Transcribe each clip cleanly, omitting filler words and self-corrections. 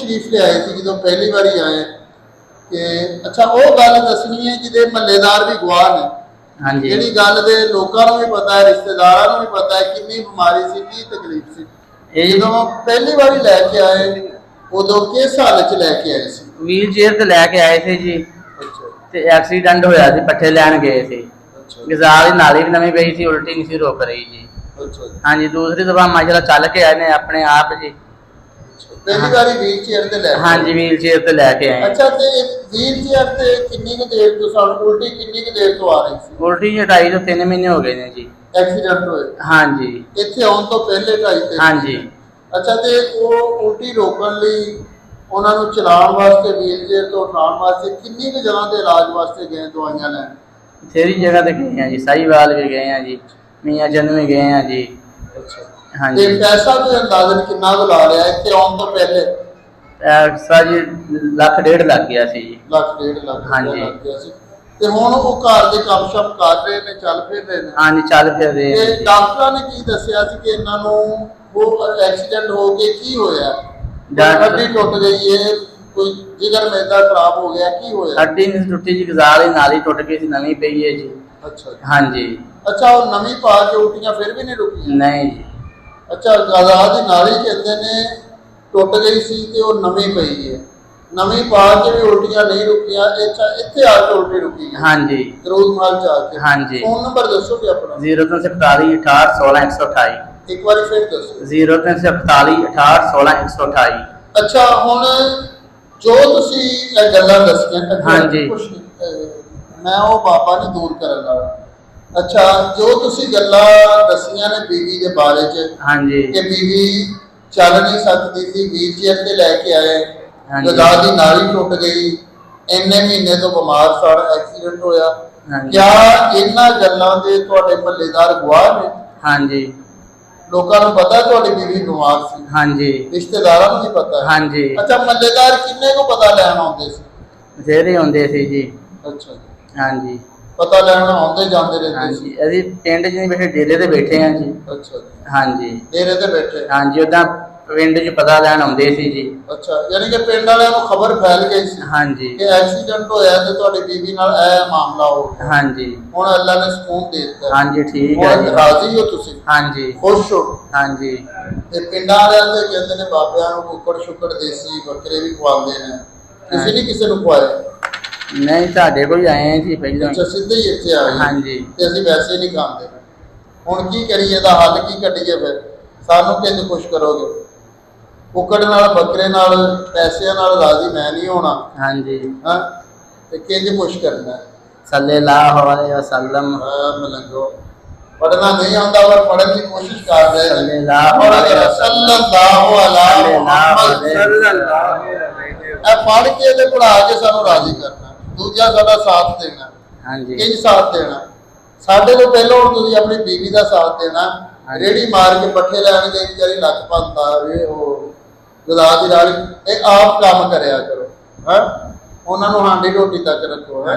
तशरीफ ले आए थे जो पहली बारी आए कि अच्छा वो गल दसनी है जिदे महल्लेदार भी गवाह ने हाँ जी ਜਿਹੜੀ ਗੱਲ ਦੇ ਲੋਕਾਂ ਨੂੰ ਵੀ ਪਤਾ ਹੈ ਰਿਸ਼ਤੇਦਾਰਾਂ ਨੂੰ ਵੀ ਪਤਾ ਹੈ ਕਿੰਨੀ ਬਿਮਾਰੀ ਸੀ ਕੀ ਤਕਲੀਫ ਸੀ ਇਹ ਜਦੋਂ ਪਹਿਲੀ ਵਾਰੀ ਲੈ ਕੇ ਆਏ ਉਦੋਂ ਕਿਸ ਹਾਲਤ ਚ ਲੈ ਕੇ ਆਏ ਸੀ व्हील चेयर ते लैके आए थे जी ਅੱਛਾ ते एक्सीडेंट होया सी पट्ठे लैन गए थे ਅੱਛਾ गजाल दी नाली भी नवी पई सी उल्टी नहीं सी रोक रही जी ਅੱਛਾ हाँ जी दूसरी दफा माशाल्लाह चल के आए ने अपने आप जी ਪਹਿਲੀ ਵਾਰੀ ਵੀਲ ਚੇਅਰ ਤੇ ਲੈ हाँ जी व्हील चेयर ते लैके आए ਅੱਛਾ ਤੇ ਵੀਲ ਚੇਅਰ ਤੇ ਕਿੰਨੀ ਕੁ ਦੇਰ ਤੋਂ ਸਾਨੂੰ ਉਲਟੀ ਕਿੰਨੀ ਕੁ ਦੇਰ ਤੋਂ ਆ ਰਹੀ ਸੀ उल्टी जी 2.5 ਤੋਂ 3 महीने हो गए ने जी ਐਕਸੀਡੈਂਟ ਹੋਏ हाँ जी ਇੱਥੇ ਆਉਣ ਤੋਂ ਪਹਿਲੇ 2.5 हाँ जी ਅੱਛਾ ਤੇ ਉਹ ਉਲਟੀ ਰੋਕਣ ਲਈ ਉਹਨਾਂ ਨੂੰ ਚਲਾਉਣ ਵਾਸਤੇ ਵੀਲ ਚੇਅਰ ਤੋਂ ਉਠਾਉਣ ਵਾਸਤੇ ਕਿੰਨੀ ਕੁ ਜਗ੍ਹਾ ਤੇ ਇਲਾਜ ਵਾਸਤੇ ਗਏ ਦਵਾਈਆਂ ਲੈਣ तेरी जगह ते गए हैं जी साहिवाल भी गए हैं जी मियाँ चंद में गए हैं जी ਅੱਛਾ हाँ ਤੇ जी ਪੈਸਾ ਕੋਈ ਅੰਦਾਜ਼ਨ ਕਿੰਨਾ ਕੁ ਲਾ ਲਿਆ ਇੱਥੇ ਆਉਣ ਤੋਂ ਪਹਿਲੇ एक्स्ट्रा जी लाख 1.5 लग गया सी जी ਲੱਖ ਡੇਢ ਲੱਖ ਹਾਂਜੀ। ਰੁਪਇਆ ਲੱਗ ਗਿਆ ਸੀ ਤੇ ਹੁਣ ਉਹ ਘਰ ਦੇ ਕੰਮ ਸ਼ਮ ਕਰ ਰਹੇ ਨੇ ਚੱਲ ਫਿਰ ਰਹੇ ਨੇ हाँ जी चल फिर रहे हैं ਤੇ जी। ਡਾਕਟਰਾਂ ਨੇ ਕੀ ਦੱਸਿਆ ਸੀ ਕਿ ਇਹਨਾਂ ਨੂੰ ਉਹ ਐਕਸੀਡੈਂਟ ਹੋ ਕੇ ਕੀ ਹੋਇਆ ਡਾਕਟਰ- ਹੱਡੀ ਟੁੱਟ ਗਈ ਹੈ ਕੋਈ ਜਿਗਰ ਮੈਦਾ ਖਰਾਬ ਹੋ ਗਿਆ ਕੀ ਹੋਇਆ हड्डी नहीं टुटी जी गजाल दी नाली टुट गई सी नवी पई है जी ਅੱਛਾ हाँ जी ਅੱਛਾ ਉਹ ਨਵੀਂ ਪਾ ਕੇ ਉਲਟੀਆਂ ਫਿਰ ਵੀ ਨਹੀਂ ਰੁਕੀਆਂ नहीं जी ਅੱਛਾ ਗਜ਼ਾ ਦੀ ਨਾਲੀ ਕਹਿੰਦੇ ਨੇ ਟੁੱਟ ਗਈ ਸੀ ਤੇ ਉਹ ਨਵੀਂ ਪਈ ਹੈ ਨਵੀਂ ਪਾ ਕੇ ਵੀ ਉਲਟੀਆਂ ਨਹੀਂ ਰੁਕੀਆਂ ਇੱਥੇ ਆ ਕੇ ਉਲਟੀ ਰੁਕੀ ਹੈ हाँ जी ਦਰੂਦ ਮਾਲ ਚ ਆ ਕੇ हाँ जी ਫੋਨ ਨੰਬਰ ਦੱਸੋ ਕਿ ਆਪਣਾ 0347 68 16 128 ਇੱਕ ਵਾਰੀ ਫਿਰ ਦੱਸੋ 0347 68 16 128 ਅੱਛਾ ਹੁਣ ਜੋ ਤੁਸੀਂ ਇਹ ਗੱਲਾਂ ਦੱਸੀਆਂ ਹਾਂਜੀ। ਕੁਛ ਨਹੀਂ, ਮੈਂ ਉਹ ਬਾਬਾ ਨੂੰ ਦੂਰ ਕਰਨ ਵਾਲਾ ਅੱਛਾ ਜੋ ਤੁਸੀਂ ਗੱਲਾਂ ਦੱਸੀਆਂ ਨੇ ਬੀਵੀ ਦੇ ਬਾਰੇ ਚ हाँ जी ਕਿ ਬੀਵੀ ਚੱਲ ਨਹੀਂ ਸਕਦੀ ਸੀ ਵੀਲਚੇਅਰ ਤੇ ਲੈ ਕੇ ਆਏ ਹਾਂਜੀ। ਗਜ਼ਾ ਦੀ ਨਾਲੀ ਟੁੱਟ ਗਈ ਇੰਨੇ ਮਹੀਨੇ ਤੋਂ ਬਿਮਾਰ ਸਨ ਐਕਸੀਡੈਂਟ ਹੋਇਆ हाँ जी ਕਿਆ ਇਹਨਾਂ ਗੱਲਾਂ ਦੇ ਤੁਹਾਡੇ ਮਹੱਲੇਦਾਰ ਗਵਾਹ ਨੇ हाँ जी ਲੋਕਾਂ ਨੂੰ ਪਤਾ ਤੁਹਾਡੀ ਬੀਵੀ ਬਿਮਾਰ ਸੀ हाँ जी ਰਿਸ਼ਤੇਦਾਰਾਂ ਨੂੰ ਵੀ ਪਤਾ ਹੈ हाँ जी ਅੱਛਾ ਮਹੱਲੇਦਾਰ ਕਿੰਨੇ ਕੋ ਪਤਾ ਲੈਣ ਆਉਂਦੇ ਸੀ बथेरे होंदे सी जी ਅੱਛਾ हाँ जी ਪਤਾ ਲੈਣ ਆਉਂਦੇ ਜਾਂਦੇ हाँ ਰਹਿੰਦੇ जी ਸੀ अभी पिंड च नहीं बैठे डेरे ते बैठे हैं जी ਅੱਛਾ हाँ जी ਡੇਰੇ ਤੇ ਬੈਠੇ हाँ जी उदा पिंड च पता लैन आउंदे सी जी ਅੱਛਾ ਯਾਨੀ ਕਿ ਪਿੰਡ ਵਾਲਿਆਂ ਨੂੰ ਖਬਰ ਫੈਲ ਗਈ ਸੀ हाँ जी ਕਿ ਐਕਸੀਡੈਂਟ ਹੋਇਆ ਤੇ ਤੁਹਾਡੀ ਬੀਬੀ ਨਾਲ ਇਹ ਮਾਮਲਾ ਹੋ ਗਿਆ हाँ जी ਹੁਣ ਅੱਲਾ ਨੇ ਸਕੂਨ ਦੇ ਦਿੱਤਾ हाँ जी ठीक है ਹੁਣ जी ਰਾਜ਼ੀ ਹੋ ਤੁਸੀਂ हाँ जी ਖੁਸ਼ ਹੋ हाँ जी ਤੇ ਪਿੰਡਾਂ ਵਾਲਿਆਂ ਦੇ ਕਹਿੰਦੇ ਨੇ ਬਾਬਿਆਂ ਨੂੰ ਕੁੱਕੜ ਸ਼ੁੱਕੜ ਦੇਸੀ ਬੱਕਰੇ ਵੀ ਖਵਾਉਂਦੇ ਨੇ ਕਿਸੇ ਨਹੀਂ ਕਿਸੇ ਨੂੰ ਖਵਾਏ नहीं ਤੁਹਾਡੇ ਕੋਲ ਆਏ हैं जी ਪਹਿਲਾਂ ਅੱਛਾ ਸਿੱਧੇ ਹੀ ਇੱਥੇ ਆ हाँ ਗਏ जी ਤੇ ਅਸੀਂ ਵੈਸੇ ਨਹੀਂ ਖਾਂਦੇ ਹੁਣ ਕੀ ਕਰੀਏ ਇਹਦਾ ਹੱਲ ਕੀ ਕੱਢੀਏ ਫਿਰ ਸਾਨੂੰ ਕਿੰਜ ਖੁਸ਼ ਕਰੋਗੇ ਕੁੱਕੜ ਨਾਲ ਬੱਕਰੇ ਨਾਲ ਪੈਸਿਆਂ ਨਾਲ ਰਾਜ਼ੀ ਮੈਂ ਨਹੀਂ ਹੋਣਾ हाँ जी ਹਾਂ ਤੇ ਕਿੰਜ ਖੁਸ਼ ਕਰਨਾ सल्लल्लाहु अलैहि वसल्लम ਮਲੰਗੋ ਪੜਨਾ ਨਹੀਂ ਆਉਂਦਾ ਪਰ ਪੜਨ ਦੀ ਕੋਸ਼ਿਸ਼ ਕਰ ਰਹੇ ਨੇ सल्लल्लाहु अलैहि वसल्लम ਸੱਲੱਲਾਹੁ ਅਲਾ ਮੁਹੰਮਦ सल्लल्लाहु ਇਹ ਪੜ ਕੇ ਤੇ ਪੜਾ ਕੇ ਸਾਨੂੰ ਰਾਜ਼ੀ ਕਰਨਾ ਦੂਜਾ ਸਾਡਾ ਸਾਥ ਦੇਣਾ हाँ जी ਕਿੰਜ ਸਾਥ ਦੇਣਾ ਸਾਡੇ ਤੋਂ ਪਹਿਲਾਂ ਹੁਣ ਤੁਸੀਂ ਆਪਣੀ ਬੀਵੀ ਦਾ ਸਾਥ ਦੇਣਾ ਰੇੜੀ ਮਾਰ ਕੇ ਪੱਠੇ ਲੈਣ ਗਈ ਵਿਚਾਰੀ ਲੱਕ ਪੰਦਾ ਇਹ ਉਹ ਗਜ਼ਾ ਦੀ ਰਾਲੀ ਇਹ ਆਪ ਕੰਮ ਕਰਿਆ ਕਰੋ ਹੈ ਉਹਨਾਂ ਨੂੰ ਹਾਂਡੀ ਰੋਟੀ ਤੱਕ ਰੱਖੋ ਹੈ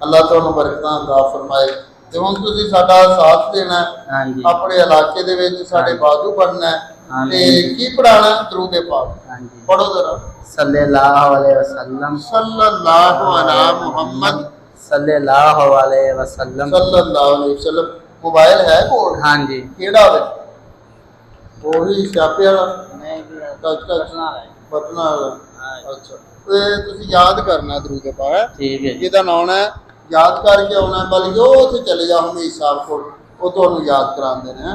ਅੱਲਾਹ ਤੁਹਾਨੂੰ ਬਰਕਤਾਂ ਅਤਾ ਫਰਮਾਏ ਤੇ ਹੁਣ ਤੁਸੀਂ ਸਾਡਾ ਸਾਥ ਦੇਣਾ हाँ जी ਆਪਣੇ ਇਲਾਕੇ ਦੇ ਵਿੱਚ ਸਾਡੇ ਬਾਜ਼ੂ ਬਣਨਾ ਆਮੀਨ। ਤੇ ਕੀ ਪੜਾਣਾ ਦਰੂਦ ਪਾਕ हाँ जी ਪੜੋ ਜ਼ਰਾ सल्लल्लाहु अलैहि वसल्लम ਸੱਲੱਲਾਹੁ ਅਲਾ ਮੁਹੰਮਦ सल्लल्लाहु अलैहि वसल्लम ਸੱਲੱਲਾਹੁ ਅਲੈहि ਵਸੱਲਮ ਮੋਬਾਈਲ ਹੈ ਕੋਲ हाँ जी ਕਿਹੜਾ ਵੇ ਉਹੀ ਸਿਆਪੇ ਵਾਲਾ नहीं ਟੱਚ ਟੱਚ ਬਟਨਾ ਵਾਲਾ हाँ ਅੱਛਾ ਤੇ ਤੁਸੀਂ ਯਾਦ ਕਰਨਾ ਦਰੂਦ ਪਾਕ ठीक है जी ਜਿਹਦਾ ਨਾਮ ਹੈ ਯਾਦ ਕਰਕੇ ਆਉਣਾ ਬਲਕਿ ਉਹ ਉੱਥੇ ਚਲੇ ਜਾਓ ਹਮੀਰ ਸਾਹਿਬ ਕੋਲ ਉਹ ਤੁਹਾਨੂੰ ਯਾਦ ਕਰਾਉਂਦੇ ਨੇ